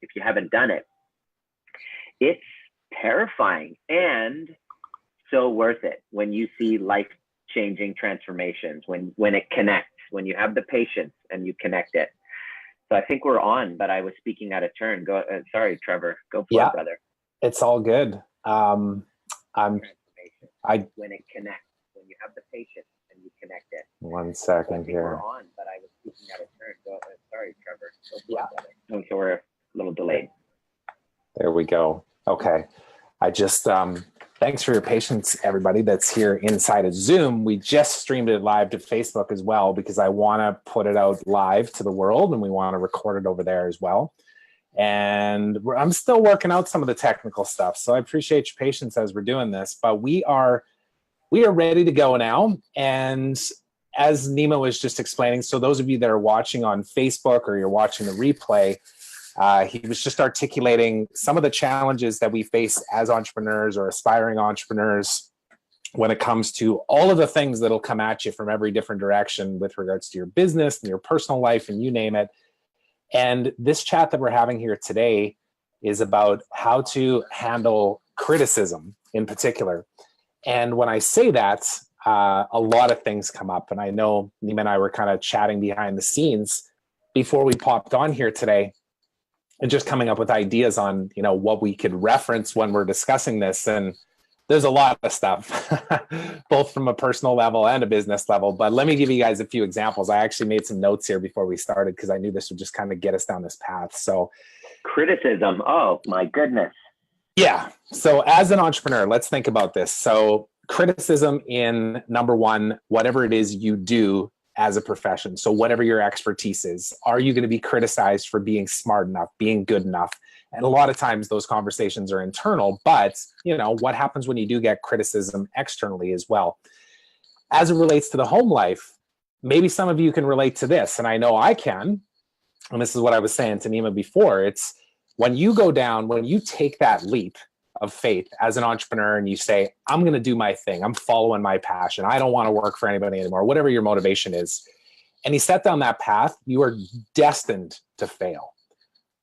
if you haven't done it, it's terrifying and so worth it when you see life-changing transformations, when it connects, when you have the patience and you connect it. So I think we're on, but I was speaking out of turn. Sorry, Trevor. Go for it, brother. It's all good. When it connects, when you have the patience and you connect it. 1 second here. We're on, but I was speaking out of turn. Sorry, Trevor. Go for it, brother. So we're a little delayed. There we go. Okay. I just, thanks for your patience, everybody that's here inside of Zoom. We just streamed it live to Facebook as well, because I want to put it out live to the world, and we want to record it over there as well. And I'm still working out some of the technical stuff, so I appreciate your patience as we're doing this, but we are ready to go now. And as Nima was just explaining, so those of you that are watching on Facebook or you're watching the replay, he was just articulating some of the challenges that we face as entrepreneurs or aspiring entrepreneurs when it comes to all of the things that'll come at you from every different direction with regards to your business and your personal life and you name it. And this chat that we're having here today is about how to handle criticism in particular. And when I say that, a lot of things come up. And I know Nima and I were kind of chatting behind the scenes before we popped on here today, and just coming up with ideas on, what we could reference when we're discussing this. And there's a lot of stuff, both from a personal level and a business level. But let me give you guys a few examples. I actually made some notes here before we started, because I knew this would just kind of get us down this path. So criticism. Oh my goodness. Yeah. So as an entrepreneur, let's think about this. So criticism in, number one, whatever it is you do as a profession. So whatever your expertise is, are you going to be criticized for being smart enough, being good enough? And a lot of times those conversations are internal, but what happens when you do get criticism externally as well? As it relates to the home life, maybe some of you can relate to this, and I know I can. And this is what I was saying to Nima before. It's when you go down, when you take that leap of faith as an entrepreneur and you say, I'm going to do my thing. I'm following my passion. I don't want to work for anybody anymore, whatever your motivation is. And you set down that path, you are destined to fail.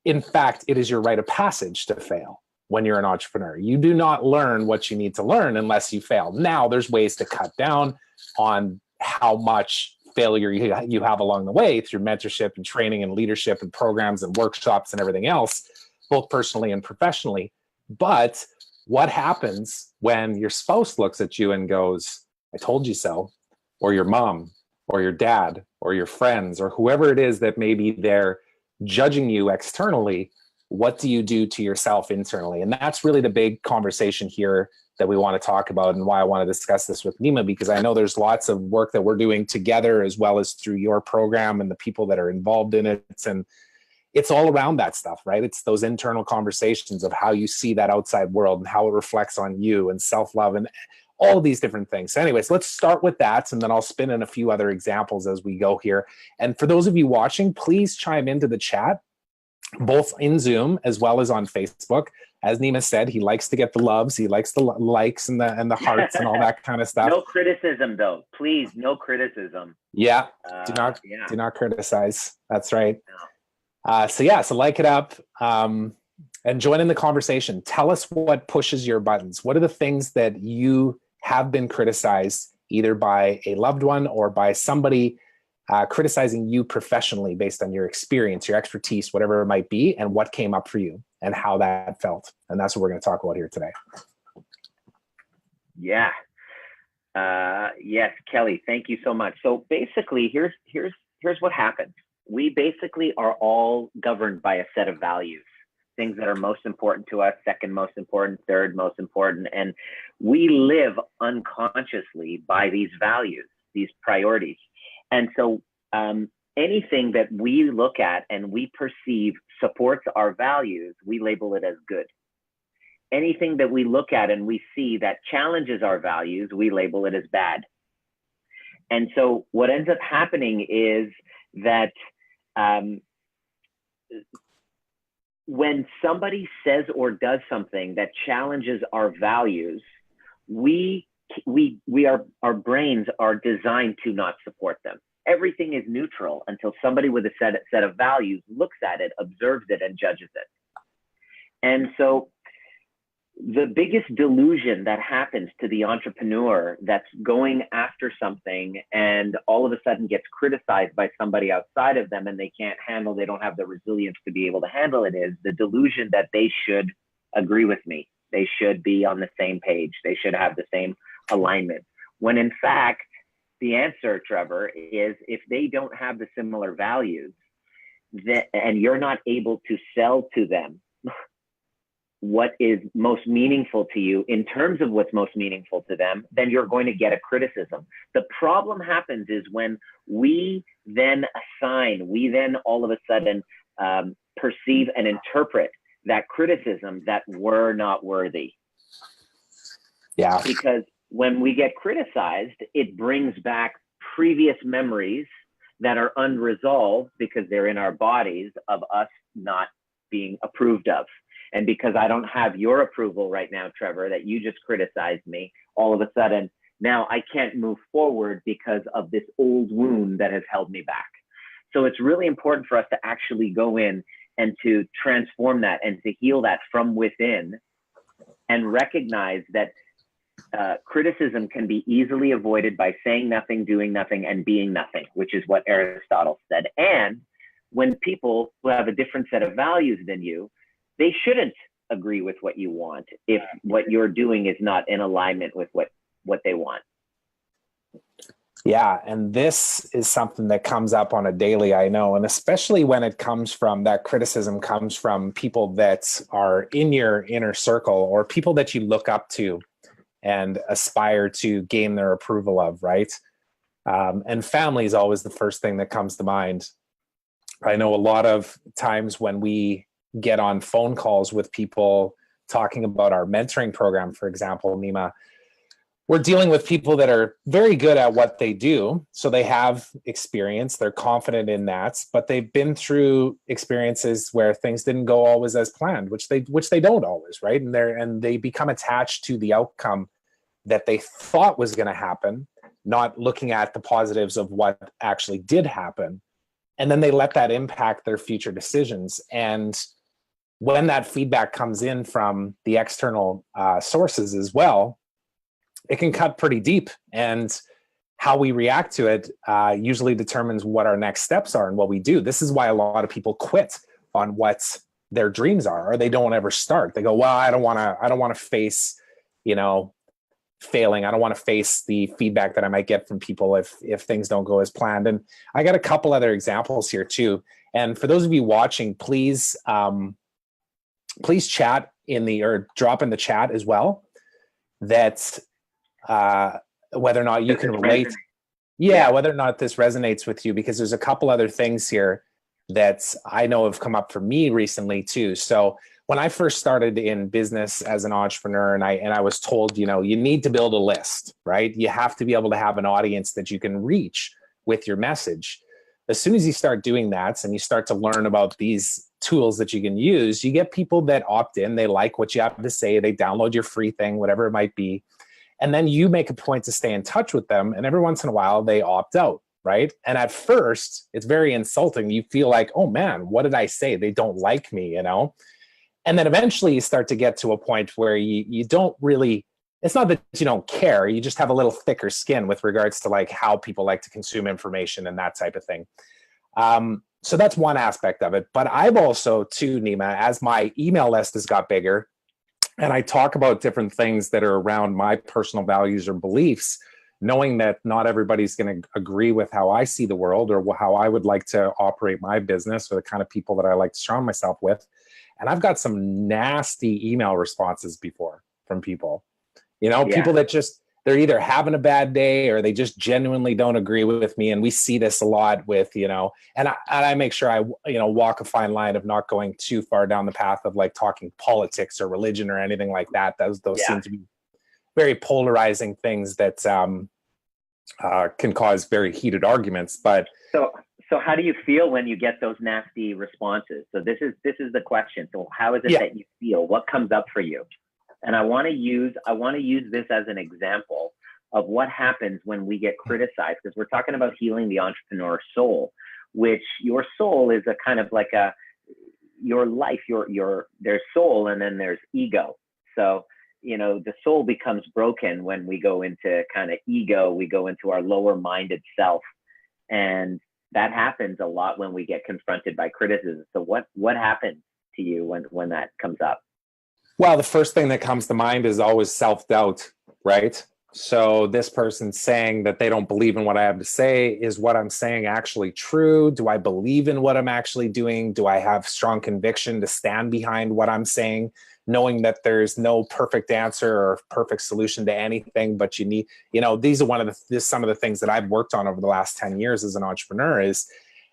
In fact, it is your rite of passage to fail when you're an entrepreneur. You do not learn what you need to learn unless you fail. Now, there's ways to cut down on how much failure you have along the way through mentorship and training and leadership and programs and workshops and everything else, both personally and professionally. But what happens when your spouse looks at you and goes, I told you so, or your mom, or your dad, or your friends, or whoever it is that maybe they're judging you externally? What do you do to yourself internally? And that's really the big conversation here that we want to talk about, and why I want to discuss this with Nima, because I know there's lots of work that we're doing together, as well as through your program and the people that are involved in it. And it's all around that stuff, right? It's those internal conversations of how you see that outside world and how it reflects on you, and self-love and all of these different things. So anyways, let's start with that, and then I'll spin in a few other examples as we go here. And for those of you watching, please chime into the chat, both in Zoom as well as on Facebook. As Nima said, he likes to get the loves, he likes the likes and the hearts and all that kind of stuff. No criticism though, please, no criticism. Yeah, do not criticize. That's right. No. So like it up and join in the conversation. Tell us what pushes your buttons. What are the things that you have been criticized either by a loved one or by somebody criticizing you professionally based on your experience, your expertise, whatever it might be, and what came up for you and how that felt. And that's what we're going to talk about here today. Yeah. Yes, Kelly, thank you so much. So basically, here's what happens. We basically are all governed by a set of values, things that are most important to us, second most important, third most important. And we live unconsciously by these values, these priorities. And so anything that we look at and we perceive supports our values, we label it as good. Anything that we look at and we see that challenges our values, we label it as bad. And so what ends up happening is that when somebody says or does something that challenges our values, our brains are designed to not support them. Everything is neutral until somebody with a set of values looks at it, observes it, and judges it. And so the biggest delusion that happens to the entrepreneur that's going after something and all of a sudden gets criticized by somebody outside of them and they can't handle, they don't have the resilience to be able to handle it, is the delusion that they should agree with me. They should be on the same page. They should have the same alignment. When in fact, the answer, Trevor, is if they don't have the similar values and you're not able to sell to them what is most meaningful to you in terms of what's most meaningful to them, then you're going to get a criticism. The problem happens is when we then we then all of a sudden perceive and interpret that criticism that we're not worthy. Yeah. Because when we get criticized, it brings back previous memories that are unresolved because they're in our bodies of us not being approved of. And because I don't have your approval right now, Trevor, that you just criticized me, all of a sudden, now I can't move forward because of this old wound that has held me back. So it's really important for us to actually go in and to transform that and to heal that from within and recognize that criticism can be easily avoided by saying nothing, doing nothing, and being nothing, which is what Aristotle said. And when people who have a different set of values than you, they shouldn't agree with what you want if what you're doing is not in alignment with what they want. Yeah, and this is something that comes up on a daily, I know, and especially when it comes from that criticism comes from people that are in your inner circle or people that you look up to and aspire to gain their approval of, right? And family is always the first thing that comes to mind. I know a lot of times when we get on phone calls with people talking about our mentoring program, for example, Nima, we're dealing with people that are very good at what they do. So they have experience, they're confident in that, but they've been through experiences where things didn't go always as planned, which they don't always, right? And they become attached to the outcome that they thought was going to happen, not looking at the positives of what actually did happen. And then they let that impact their future decisions. And when that feedback comes in from the external sources as well, it can cut pretty deep. And how we react to it usually determines what our next steps are and what we do. This is why a lot of people quit on what their dreams are, or they don't ever start. They go, well, I don't want to face, failing. I don't want to face the feedback that I might get from people if things don't go as planned. And I got a couple other examples here too. And for those of you watching, please chat or drop in the chat as well that whether or not you can relate. Yeah, whether or not this resonates with you, because there's a couple other things here that I know have come up for me recently too. So when I first started in business as an entrepreneur and I was told, you need to build a list, right? You have to be able to have an audience that you can reach with your message. As soon as you start doing that and you start to learn about these tools that you can use, you get people that opt in, they like what you have to say, they download your free thing, whatever it might be. And then you make a point to stay in touch with them. And every once in a while they opt out, right? And at first it's very insulting. You feel like, oh man, what did I say? They don't like me, And then eventually you start to get to a point where you don't really, it's not that you don't care, you just have a little thicker skin with regards to like how people like to consume information and that type of thing. So that's one aspect of it. But I've also too, Nima, as my email list has got bigger and I talk about different things that are around my personal values or beliefs, knowing that not everybody's going to agree with how I see the world or how I would like to operate my business or the kind of people that I like to surround myself with. And I've got some nasty email responses before from people, people that just, they're either having a bad day or they just genuinely don't agree with me. And we see this a lot with, and I make sure I, walk a fine line of not going too far down the path of like talking politics or religion or anything like that. Those seem to be very polarizing things that can cause very heated arguments. But So how do you feel when you get those nasty responses? So this is the question. So how is it that you feel? What comes up for you? And I want to use this as an example of what happens when we get criticized, because we're talking about healing the entrepreneur soul, which your soul is a kind of like your life, there's soul and then there's ego. So, the soul becomes broken when we go into kind of ego, we go into our lower minded self. And that happens a lot when we get confronted by criticism. So what happens to you when that comes up? Well, the first thing that comes to mind is always self-doubt, right? So this person saying that they don't believe in what I have to say, is what I'm saying actually true? Do I believe in what I'm actually doing? Do I have strong conviction to stand behind what I'm saying, knowing that there's no perfect answer or perfect solution to anything, but you need, these are some of the things that I've worked on over the last 10 years as an entrepreneur, is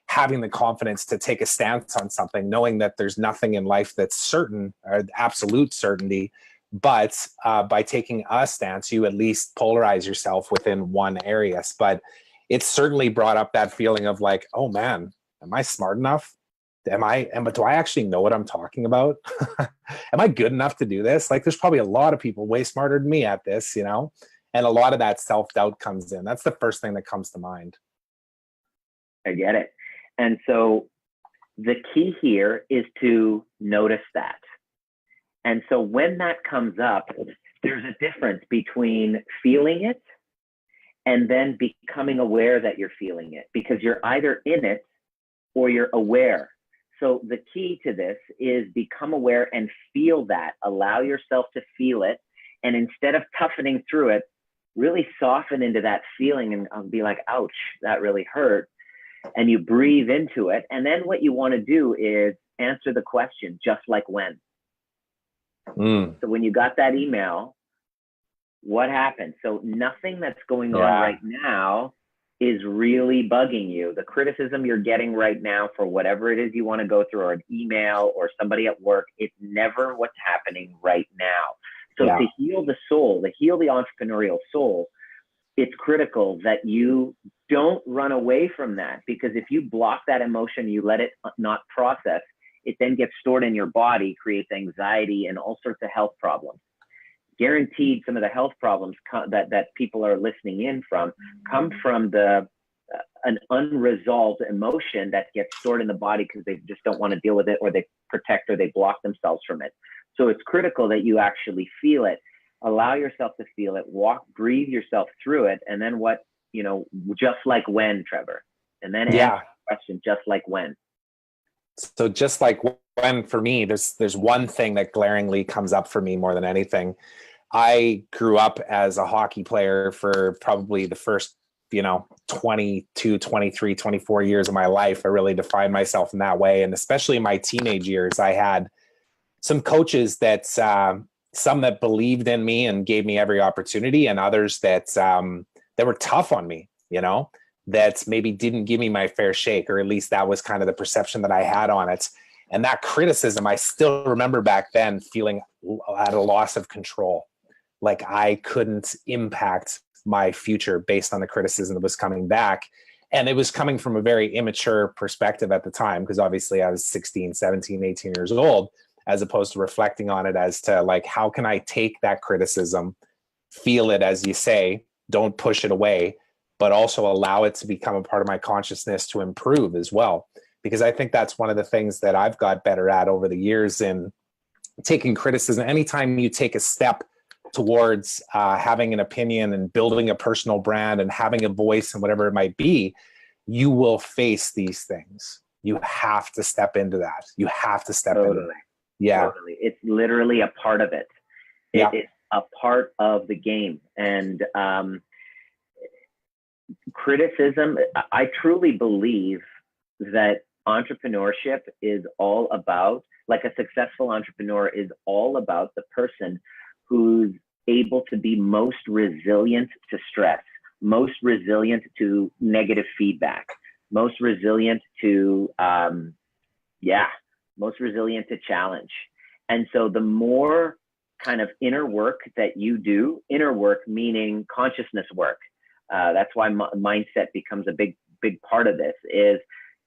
having the confidence to take a stance on something, knowing that there's nothing in life that's certain or absolute certainty. But by taking a stance, you at least polarize yourself within one area. But it's certainly brought up that feeling of like, oh man, am I smart enough? Do I actually know what I'm talking about? Am I good enough to do this? Like, there's probably a lot of people way smarter than me at this, and a lot of that self-doubt comes in. That's the first thing that comes to mind. I get it. And so the key here is to notice that. And so when that comes up, there's a difference between feeling it and then becoming aware that you're feeling it, because you're either in it or you're aware. So the key to this is become aware and feel that. Allow yourself to feel it. And instead of toughening through it, really soften into that feeling and be like, ouch, that really hurt. And you breathe into it. And then what you want to do is answer the question, just like when. So when you got that email, what happened? So nothing that's going on right now is really bugging you. The criticism you're getting right now for whatever it is you want to go through, or an email or somebody at work, it's never what's happening right now. So to heal the soul, to heal the entrepreneurial soul, it's critical that you don't run away from that, because if you block that emotion, you let it not process, it then gets stored in your body, creates anxiety and all sorts of health problems. Guaranteed, some of the health problems that people are listening in from come from an unresolved emotion that gets stored in the body because they just don't want to deal with it, or they protect, or they block themselves from it. So it's critical that you actually feel it. Allow yourself to feel it, breathe yourself through it. And then just like when, Trevor, and then answer the question, just like when. So just like when, for me, there's one thing that glaringly comes up for me more than anything. I grew up as a hockey player for probably the first, 22, 23, 24 years of my life. I really defined myself in that way. And especially in my teenage years, I had some coaches that, some that believed in me and gave me every opportunity, and others that were tough on me, that maybe didn't give me my fair shake, or at least that was kind of the perception that I had on it. And that criticism, I still remember back then feeling at a loss of control. Like I couldn't impact my future based on the criticism that was coming back. And it was coming from a very immature perspective at the time, because obviously I was 16, 17, 18 years old, as opposed to reflecting on it as to like, how can I take that criticism, feel it, as you say, don't push it away, but also allow it to become a part of my consciousness to improve as well. Because I think that's one of the things that I've got better at over the years in taking criticism. Anytime you take a step towards having an opinion and building a personal brand and having a voice and whatever it might be, you will face these things. You have to step into that. You have to step into that. Yeah. Totally. It's literally a part of it. It's a part of the game. And criticism, I truly believe that entrepreneurship is all about, like a successful entrepreneur is all about the person who's able to be most resilient to stress, most resilient to negative feedback, most resilient to, most resilient to challenge. And so the more kind of inner work that you do, inner work meaning consciousness work, that's why mindset becomes a big part of this,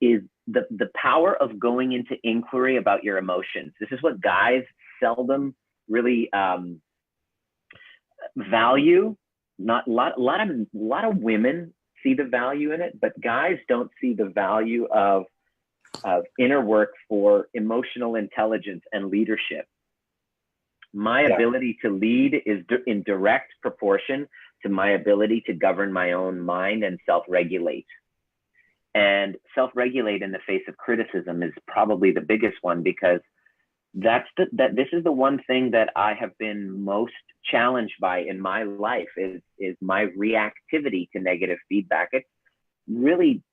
is the power of going into inquiry about your emotions. This is what guys seldom really value. Not a lot of women see the value in it, but guys don't see the value of of inner work for emotional intelligence and leadership. My ability to lead is in direct proportion to my ability to govern my own mind and self-regulate. And self-regulate in the face of criticism is probably the biggest one, because this is the one thing that I have been most challenged by in my life is my reactivity to negative feedback. It's really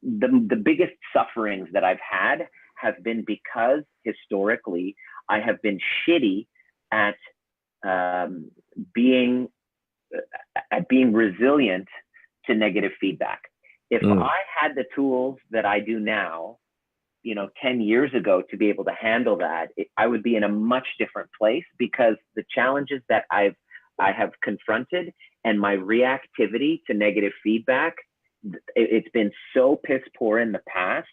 the biggest sufferings that I've had have been because historically I have been shitty at being resilient to negative feedback. If I had the tools that I do now, 10 years ago, to be able to handle that, I would be in a much different place, because the challenges that I have confronted and my reactivity to negative feedback, it's been so piss poor in the past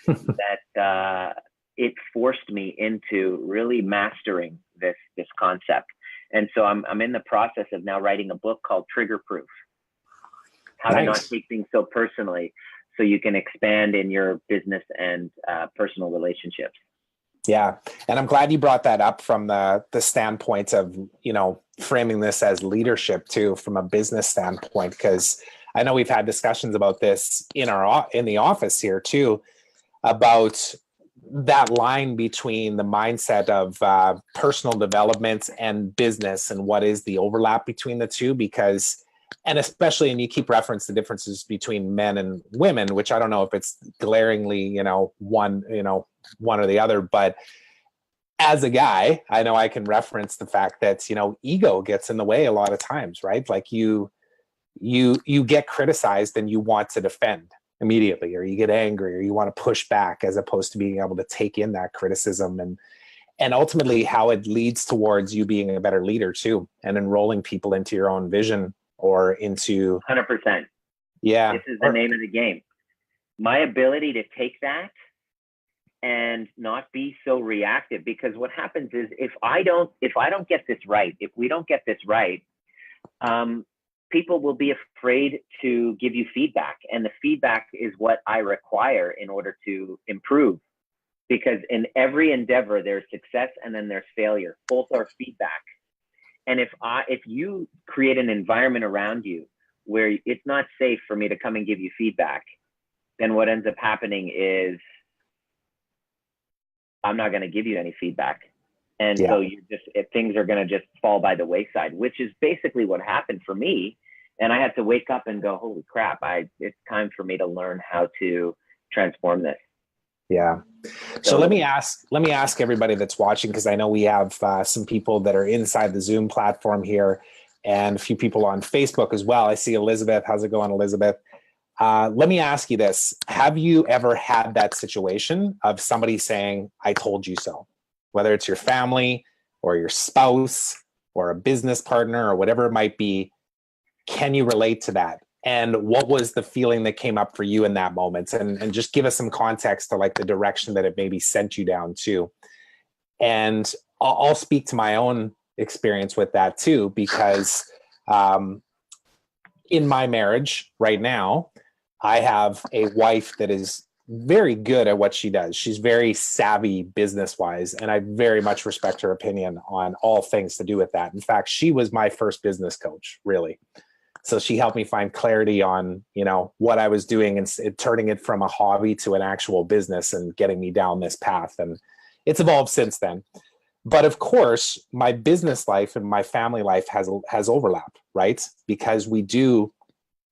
that it forced me into really mastering this concept. And so I'm in the process of now writing a book called Trigger Proof: How to Not Take Things So Personally, so you can expand in your business and personal relationships. Yeah. And I'm glad you brought that up from the standpoint of, framing this as leadership too, from a business standpoint, because I know we've had discussions about this in the office here too, about that line between the mindset of personal development and business, and what is the overlap between the two, because, and especially, and you keep reference the differences between men and women, which I don't know if it's glaringly, one or the other, but as a guy, I know I can reference the fact that, ego gets in the way a lot of times, right? Like you get criticized and you want to defend immediately, or you get angry, or you want to push back, as opposed to being able to take in that criticism, and ultimately how it leads towards you being a better leader too, and enrolling people into your own vision or into 100%. Yeah. This is the name of the game. My ability to take that and not be so reactive, because what happens is if I don't get this right, if we don't get this right, people will be afraid to give you feedback, and the feedback is what I require in order to improve. Because in every endeavor, there's success and then there's failure. Both are feedback. And if you create an environment around you where it's not safe for me to come and give you feedback, then what ends up happening is I'm not going to give you any feedback. And so things are going to just fall by the wayside, which is basically what happened for me. And I had to wake up and go, holy crap, it's time for me to learn how to transform this. Yeah. So let me ask everybody that's watching, because I know we have some people that are inside the Zoom platform here, and a few people on Facebook as well. I see Elizabeth. How's it going, Elizabeth? Let me ask you this. Have you ever had that situation of somebody saying, I told you so? Whether it's your family or your spouse or a business partner or whatever it might be, can you relate to that? And what was the feeling that came up for you in that moment? And just give us some context to like the direction that it maybe sent you down to. And I'll speak to my own experience with that too, because in my marriage right now, I have a wife that is very good at what she does. She's very savvy business-wise, and I very much respect her opinion on all things to do with that. In fact, she was my first business coach, really. So she helped me find clarity on, what I was doing and turning it from a hobby to an actual business and getting me down this path. And it's evolved since then. But of course, my business life and my family life has overlap, right? Because we do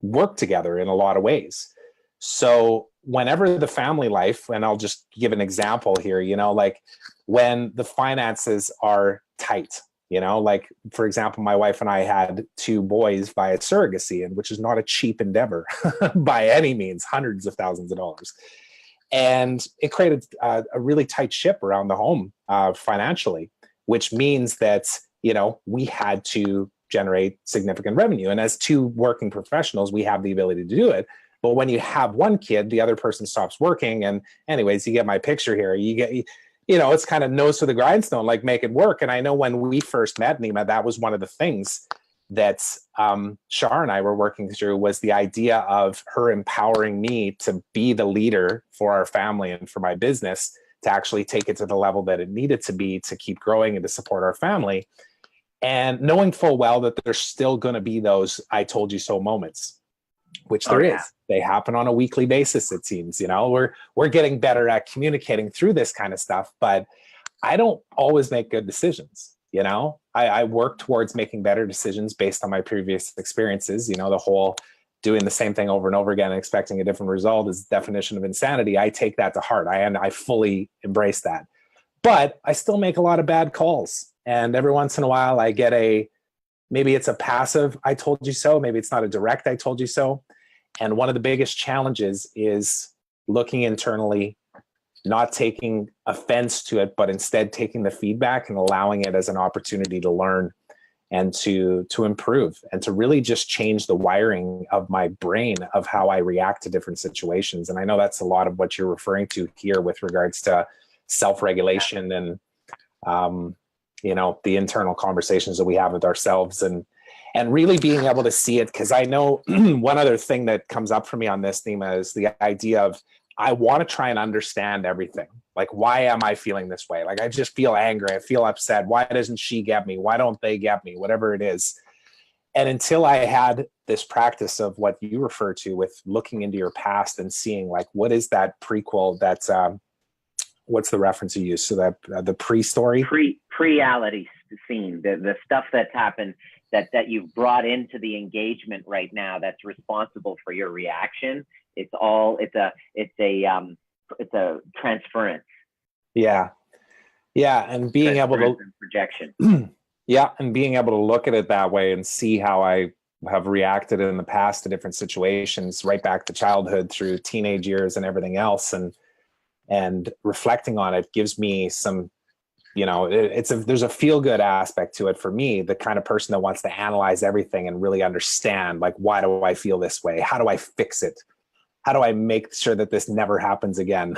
work together in a lot of ways. So whenever the family life, and I'll just give an example here, like when the finances are tight, like for example, my wife and I had 2 boys via surrogacy, and which is not a cheap endeavor by any means, hundreds of thousands of dollars. And it created a really tight ship around the home financially, which means that, we had to generate significant revenue. And as 2 working professionals, we have the ability to do it. But when you have one kid, the other person stops working. And anyways, you get my picture here. You get, it's kind of nose to the grindstone, like make it work. And I know when we first met, Nima, that was one of the things that Shar and I were working through was the idea of her empowering me to be the leader for our family and for my business, to actually take it to the level that it needed to be to keep growing and to support our family. And knowing full well that there's still going to be those "I told you so" moments, which there is. They happen on a weekly basis, it seems. We're getting better at communicating through this kind of stuff, but I don't always make good decisions. I work towards making better decisions based on my previous experiences. The whole doing the same thing over and over again and expecting a different result is the definition of insanity. I take that to heart. I fully embrace that. But I still make a lot of bad calls. And every once in a while I get maybe it's a passive "I told you so." Maybe it's not a direct "I told you so." And one of the biggest challenges is looking internally, not taking offense to it, but instead taking the feedback and allowing it as an opportunity to learn and to improve and to really just change the wiring of my brain of how I react to different situations. And I know that's a lot of what you're referring to here with regards to self-regulation and, the internal conversations that we have with ourselves and really being able to see it. Because I know one other thing that comes up for me on this theme is the idea of, I want to try and understand everything. Like, why am I feeling this way? Like, I just feel angry. I feel upset. Why doesn't she get me? Why don't they get me? Whatever it is. And until I had this practice of what you refer to with looking into your past and seeing, like, what is that prequel that's, what's the reference you use? So that the pre-story? Pre-reality scene, the stuff that's happened that you've brought into the engagement right now that's responsible for your reaction. It's a transference. Yeah. And being able to projection. Yeah. And being able to look at it that way and see how I have reacted in the past to different situations, right back to childhood through teenage years and everything else. And reflecting on it gives me some, there's a feel good aspect to it for me, the kind of person that wants to analyze everything and really understand, like, why do I feel this way? How do I fix it? How do I make sure that this never happens again?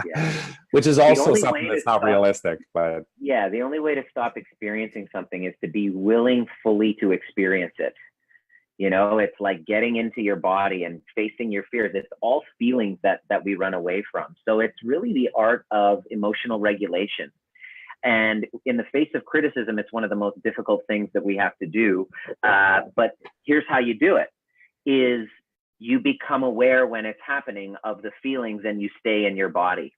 Yeah. Which is also something that's not realistic, but yeah, the only way to stop experiencing something is to be willing fully to experience it. It's like getting into your body and facing your fears. It's all feelings that we run away from. So it's really the art of emotional regulation. And in the face of criticism, it's one of the most difficult things that we have to do. But here's how you do it, is you become aware when it's happening of the feelings and you stay in your body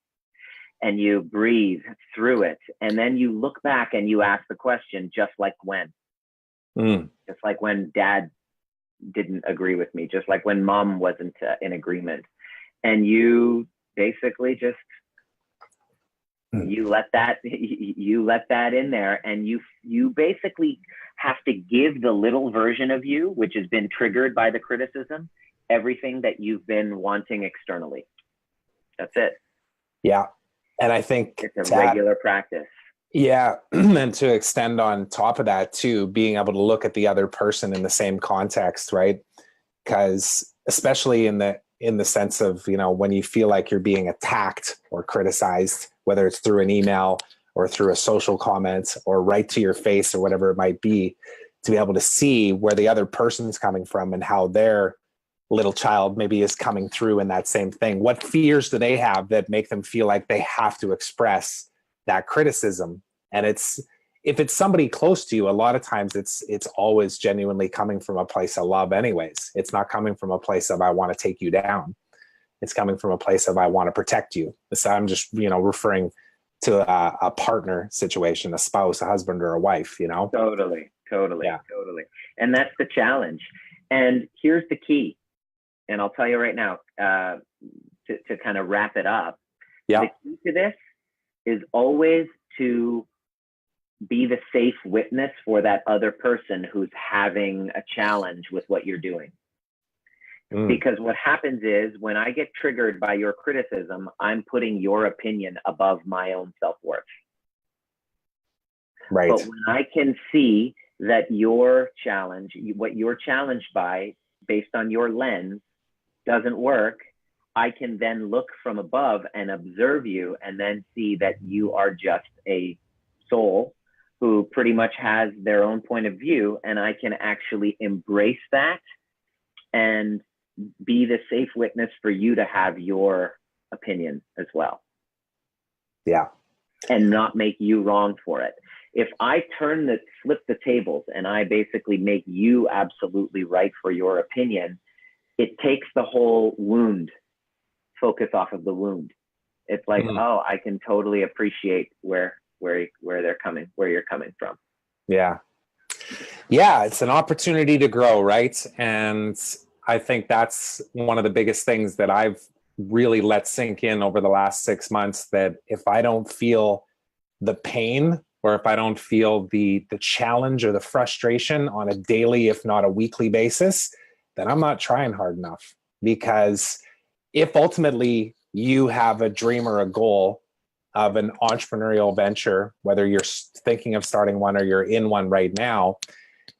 and you breathe through it. And then you look back and you ask the question, just like when? Just like when dad didn't agree with me, just like when mom wasn't in agreement. And you basically just, you let that in there, and you basically have to give the little version of you, which has been triggered by the criticism, everything that you've been wanting externally. That's it. Yeah. And I think it's a regular practice. Yeah. And to extend on top of that too, being able to look at the other person in the same context, right? Because especially in the sense of, when you feel like you're being attacked or criticized, whether it's through an email or through a social comment or right to your face or whatever it might be, to be able to see where the other person's coming from and how their little child maybe is coming through in that same thing. What fears do they have that make them feel like they have to express that criticism? And if it's somebody close to you, a lot of times it's always genuinely coming from a place of love anyways. It's not coming from a place of, I want to take you down. It's coming from a place of, I want to protect you. So I'm just, referring to a partner situation, a spouse, a husband, or a wife, Totally. Yeah. Totally. And that's the challenge. And here's the key. And I'll tell you right now, to kind of wrap it up. Yeah. The key to this is always to be the safe witness for that other person who's having a challenge with what you're doing. Because what happens is, when I get triggered by your criticism, I'm putting your opinion above my own self-worth. Right. But when I can see that your challenge, what you're challenged by based on your lens, doesn't work, I can then look from above and observe you and then see that you are just a soul who pretty much has their own point of view, and I can actually embrace that and be the safe witness for you to have your opinion as well. Yeah. And not make you wrong for it. If I flip the tables and I basically make you absolutely right for your opinion, it takes the whole focus off of the wound. It's like, oh, I can totally appreciate where you're coming from. Yeah. Yeah. It's an opportunity to grow, right? And I think that's one of the biggest things that I've really let sink in over the last 6 months, that if I don't feel the pain, or if I don't feel the challenge or the frustration on a daily, if not a weekly basis, then I'm not trying hard enough. Because if ultimately you have a dream or a goal of an entrepreneurial venture, whether you're thinking of starting one or you're in one right now,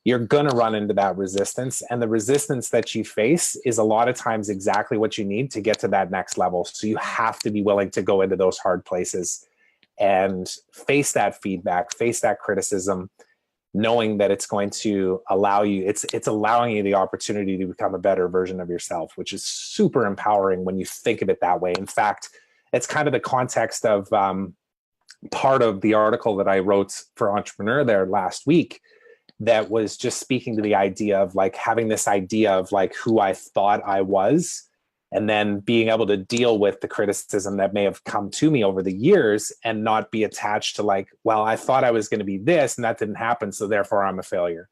you're going to run into that resistance. And the resistance that you face is a lot of times exactly what you need to get to that next level. So you have to be willing to go into those hard places and face that feedback, face that criticism, knowing that it's going to allow you, it's allowing you the opportunity to become a better version of yourself, which is super empowering when you think of it that way. In fact, it's kind of the context of part of the article that I wrote for Entrepreneur there last week, that was just speaking to the idea of like having this idea of like who I thought I was, and then being able to deal with the criticism that may have come to me over the years and not be attached to like, well, I thought I was going to be this and that didn't happen, so therefore I'm a failure.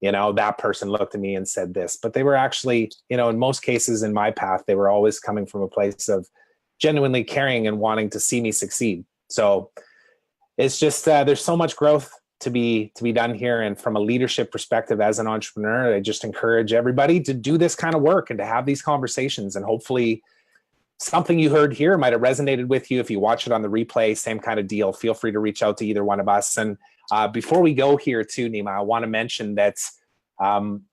You know, that person looked at me and said this, but they were actually, you know, in most cases in my path, they were always coming from a place of genuinely caring and wanting to see me succeed. So it's just, there's so much growth to be done here. And from a leadership perspective as an entrepreneur, I just encourage everybody to do this kind of work and to have these conversations. And hopefully something you heard here might have resonated with you. If you watch it on the replay, same kind of deal. Feel free to reach out to either one of us. And before we go here too, Nima, I want to mention that,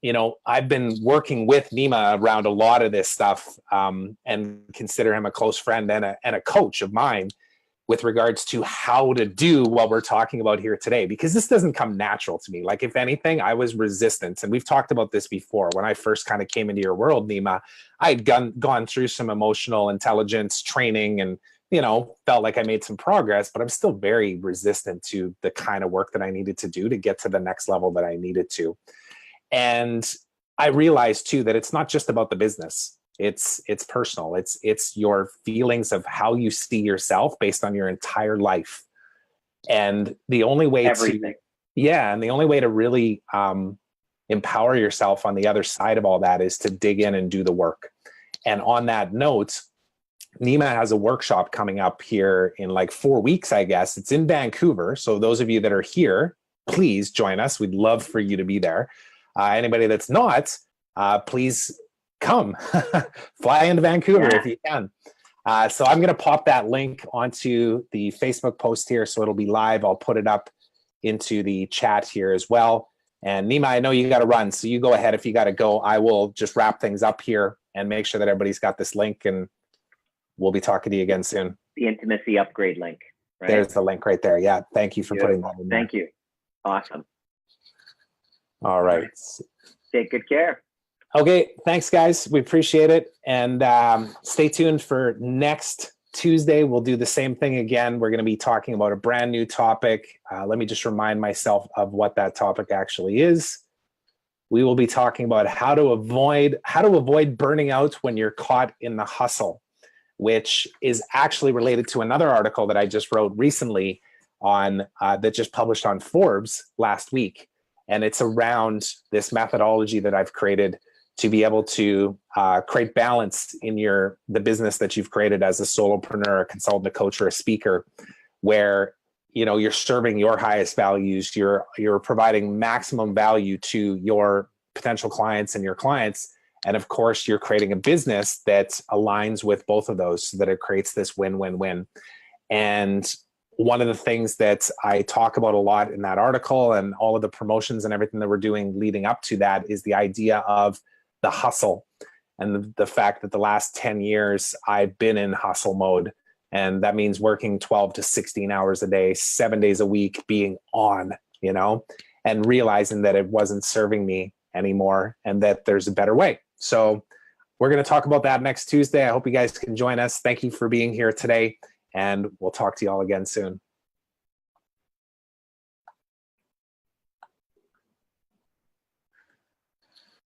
you know, I've been working with Nima around a lot of this stuff, and consider him a close friend and a coach of mine with regards to how to do what we're talking about here today, because this doesn't come natural to me. Like, if anything, I was resistant. And we've talked about this before. When I first kind of came into your world, Nima, I'd gone through some emotional intelligence training and, you know, felt like I made some progress, but I'm still very resistant to the kind of work that I needed to do to get to the next level that I needed to. And I realized too, that it's not just about the business. It's personal. It's your feelings of how you see yourself based on your entire life. And the only way and the only way to really empower yourself on the other side of all that is to dig in and do the work. And on that note, Nima has a workshop coming up here in like 4 weeks, I guess. It's in Vancouver. So those of you that are here, please join us. We'd love for you to be there. Anybody that's not, please come fly into Vancouver if you can. So I'm going to pop that link onto the Facebook post here, so it'll be live. I'll put it up into the chat here as well. And Nima, I know you got to run, so you go ahead if you got to go. I will just wrap things up here and make sure that everybody's got this link, and we'll be talking to you again soon. The Intimacy Upgrade link, right? There's the link right there. Yeah, thank you for putting that in there. Thank you. Awesome. All right. Take good care. Okay, thanks, guys. We appreciate it. And stay tuned for next Tuesday. We'll do the same thing again. We're going to be talking about a brand new topic. Let me just remind myself of what that topic actually is. We will be talking about how to avoid burning out when you're caught in the hustle, which is actually related to another article that I just wrote recently on that just published on Forbes last week. And it's around this methodology that I've created to be able to create balance in the business that you've created as a solopreneur, a consultant, a coach, or a speaker, where, you know, you're serving your highest values, you're providing maximum value to your potential clients and your clients, and of course, you're creating a business that aligns with both of those, so that it creates this win-win-win. And one of the things that I talk about a lot in that article, and all of the promotions and everything that we're doing leading up to that, is the idea of the hustle, and the fact that the last 10 years I've been in hustle mode, And that means working 12 to 16 hours a day, 7 days a week, being on, and realizing that it wasn't serving me anymore and that there's a better way. So we're going to talk about that next Tuesday. I hope you guys can join us. Thank you for being here today, and we'll talk to you all again soon.